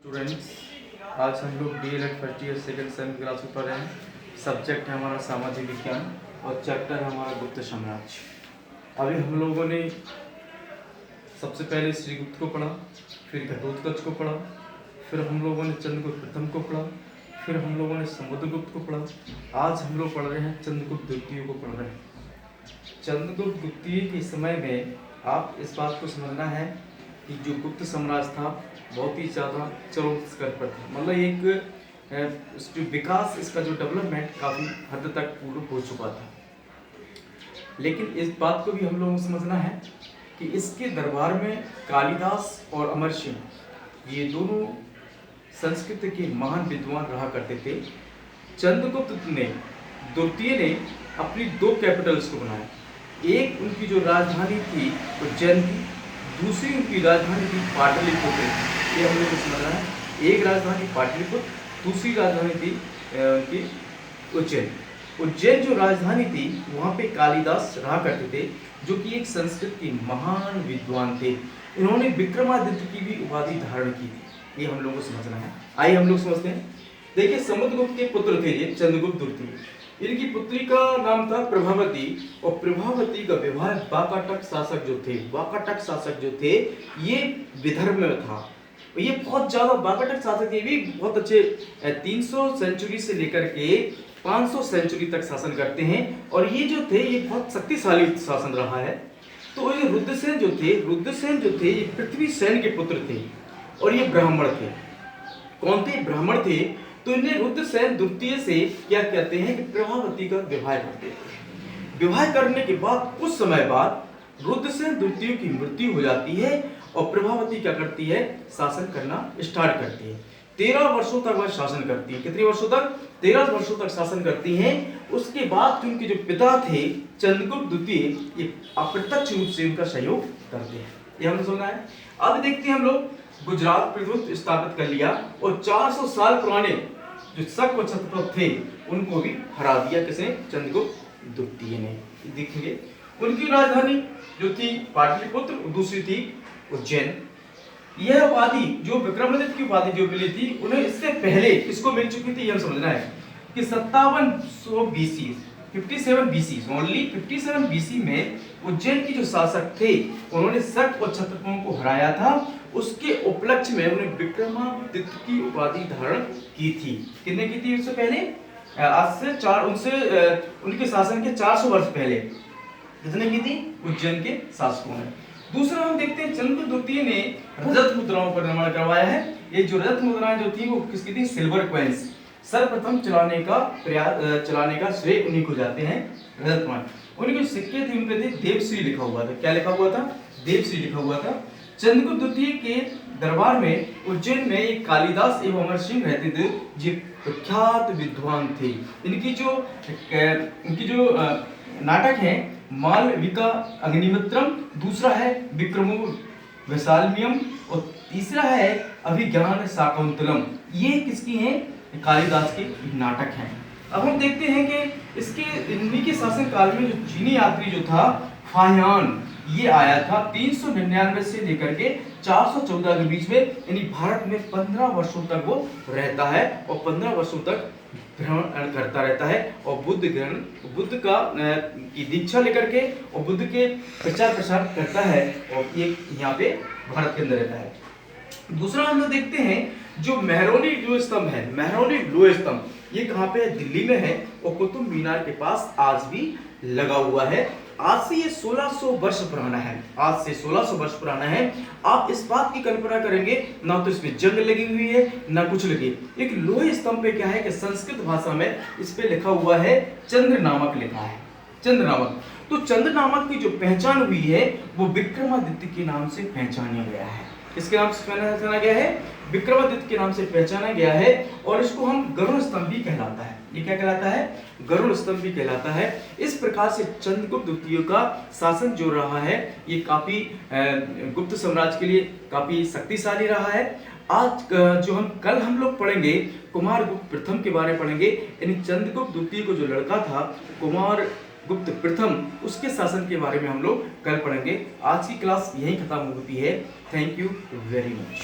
Students, आज हम लोग DElEd first year second same class में पढ़ रहे हैं। सब्जेक्ट है हमारा सामाजिक विज्ञान और चैप्टर है हमारा गुप्त साम्राज्य। अभी हम लोगों ने सबसे पहले श्रीगुप्त को पढ़ा, फिर घटोत्कच को पढ़ा, फिर हम लोगों ने चंद्रगुप्त प्रथम को पढ़ा, फिर हम लोगों ने समुद्रगुप्त को पढ़ा। आज हम लोग पढ़ रहे हैं चंद्रगुप्त द्वितीय को पढ़ रहे हैं। चंद्रगुप्त द्वितीय के समय में आप इस बात को समझना है कि जो गुप्त साम्राज्य था बहुत ही ज़्यादा चरम स्तर पर था। मतलब एक जो विकास, इसका जो डेवलपमेंट काफ़ी हद तक पूर्ण हो चुका था। लेकिन इस बात को भी हम लोगों को समझना है कि इसके दरबार में कालिदास और अमर सिंह ये दोनों संस्कृत के महान विद्वान रहा करते थे। चंद्रगुप्त द्वितीय ने अपनी दो कैपिटल्स को बनाया। एक उनकी जो राजधानी थी उज्जैन थी, दूसरी उनकी राजधानी थी पाटलिपुत्र। ये हम लोग को समझना है। एक राजधानी पाटलिपुत्र, दूसरी राजधानी थी उनकी उज्जैन। उज्जैन जो राजधानी थी वहाँ पे कालिदास रहा करते थे, जो कि एक संस्कृत के महान विद्वान थे। इन्होंने विक्रमादित्य की भी उपाधि धारण की थी। ये हम लोग को समझना है। आइए हम लोग समझते हैं। देखिए, समुद्रगुप्त के पुत्र थे ये चंद्रगुप्त द्वितीय। इनकी पुत्री का नाम था प्रभावती, और प्रभावती का विवाह वाकाटक शासक जो थे ये विदर्भ में था। ये बहुत ज्यादा वाकाटक शासक ये भी बहुत अच्छे 300 सेंचुरी से लेकर के 500 सेंचुरी तक शासन करते हैं, और ये जो थे ये बहुत शक्तिशाली शासन रहा है। तो ये रुद्रसेन जो थे ये पृथ्वीसेन के पुत्र थे, और ये ब्राह्मण थे। कौन थे? ब्राह्मण थे। तो इन्हें रुद्रसेन द्वितीय से क्या कहते हैं कि प्रभावती का विवाह करते थे। विवाह करने के बाद कुछ समय बाद रुद्रसेन द्वितीय की मृत्यु हो जाती है, और प्रभावती क्या करती है? शासन करना स्टार्ट करती है। 13 वर्षों तक वह शासन करती है। कितने वर्षों तक? 13 वर्षों तक शासन करती हैं। उसके बाद उनके जो पिता थे चंद्रगुप्त द्वितीय, ये अप्रत्यक्ष रूप से उनका सहयोग करते हैं। ये हमने सुना है। अब देखते हैं हम लोग गुजरात प्रभुत्व स्थापित कर लिया, और 400 साल पुराने जो शक व छत्रपति थे उनको भी हरा दिया। किसने? चंद्रगुप्त द्वितीय ने। देखेंगे उनकी राजधानी जो थी पाटलिपुत्र, दूसरी थी उज्जैन। यह उपाधि जो विक्रमादित्य की उपाधि जो मिली थी उन्हें इससे पहले इसको मिल चुकी थी। यह समझना है कि 5700 BC 57 BC ओनली 57 BC में उज्जैन की जो शासक थे उन्होंने शक और छत्रपों को हराया था। उसके उपलक्ष्य में उन्हें विक्रमादित्य की उपाधि धारण की थी। कितने की थी? उससे पहले आज से उनके शासन के 400 वर्ष पहले कितने की थी? उज्जैन के शासकों ने। दूसरा हम देखते हैं चंद्रगुप्त द्वितीय ने रजत मुद्राओं पर निर्माण करवाया है। ये जो रजत मुद्राएं जो थी वो किसकी थी? Silver coins. सर्वप्रथम चलाने का श्रेय उन्हीं को जाते हैं, रजत मान। उनके सिक्के थे उनपे थे देवश्री लिखा हुआ था। क्या लिखा हुआ था? देवश्री लिखा हुआ था। चंद्रगुप्त द्वितीय के दरबार में उज्जैन में एक कालिदास एवं अमर सिंह रहते थे, जो प्रख्यात विद्वान थे। इनकी जो नाटक है मालविका अग्निमित्रम, दूसरा है विक्रमो वैशाल्यम, और तीसरा है अभिज्ञान शाकुंतलम। ये किसकी हैं? कालिदास के नाटक हैं। अब हम देखते हैं कि इन्हीं के शासन काल में जो चीनी यात्री जो था फाहियान, ये आया था 399 से लेकर के 414 के बीच में। यानी भारत में 15 वर्षों तक वो रहता है, और 15 वर्षों तक भ्रमण करता रहता है, और बुद्ध की दीक्षा लेकर के और बुद्ध के प्रचार प्रसार करता है, और ये यहाँ पे भारत के अंदर रहता है। दूसरा हम लोग देखते हैं जो मेहरौली लोह स्तंभ है, मेहरौली लोह स्तंभ ये कहाँ पे है? दिल्ली में है, और कुतुब मीनार के पास आज भी लगा हुआ है। आज से ये 1600 वर्ष पुराना है। आज से 1600 वर्ष पुराना है। आप इस बात की कल्पना करेंगे, ना तो इसमें जंग लगी हुई है ना कुछ लगी। एक लोहे स्तंभ पे क्या है कि संस्कृत भाषा में इस पे लिखा हुआ है चंद्र नामक लिखा है, चंद्र नामक। तो चंद्र नामक की जो पहचान हुई है वो विक्रमादित्य के नाम से पहचाना गया है। किसके नाम से पहचाना गया है? विक्रमादित्य के नाम से पहचाना गया है, और इसको हम गरुड़ स्तंभ भी कहलाता है। ये क्या कहलाता है? गरुड़ स्तंभ भी कहलाता है। इस प्रकार से चंद्रगुप्त द्वितीय का शासन जो रहा है ये काफी गुप्त साम्राज्य के लिए काफी शक्तिशाली रहा है। आज जो हम लोग पढ़ेंगे कुमारगुप्त प्रथम के बारे में पढ़ेंगे। यानी चंद्रगुप्त द्वितीय को जो लड़का था कुमारगुप्त प्रथम, उसके शासन के बारे में हम लोग कल पढ़ेंगे। आज की क्लास यहीं खत्म होती है। Thank you very much.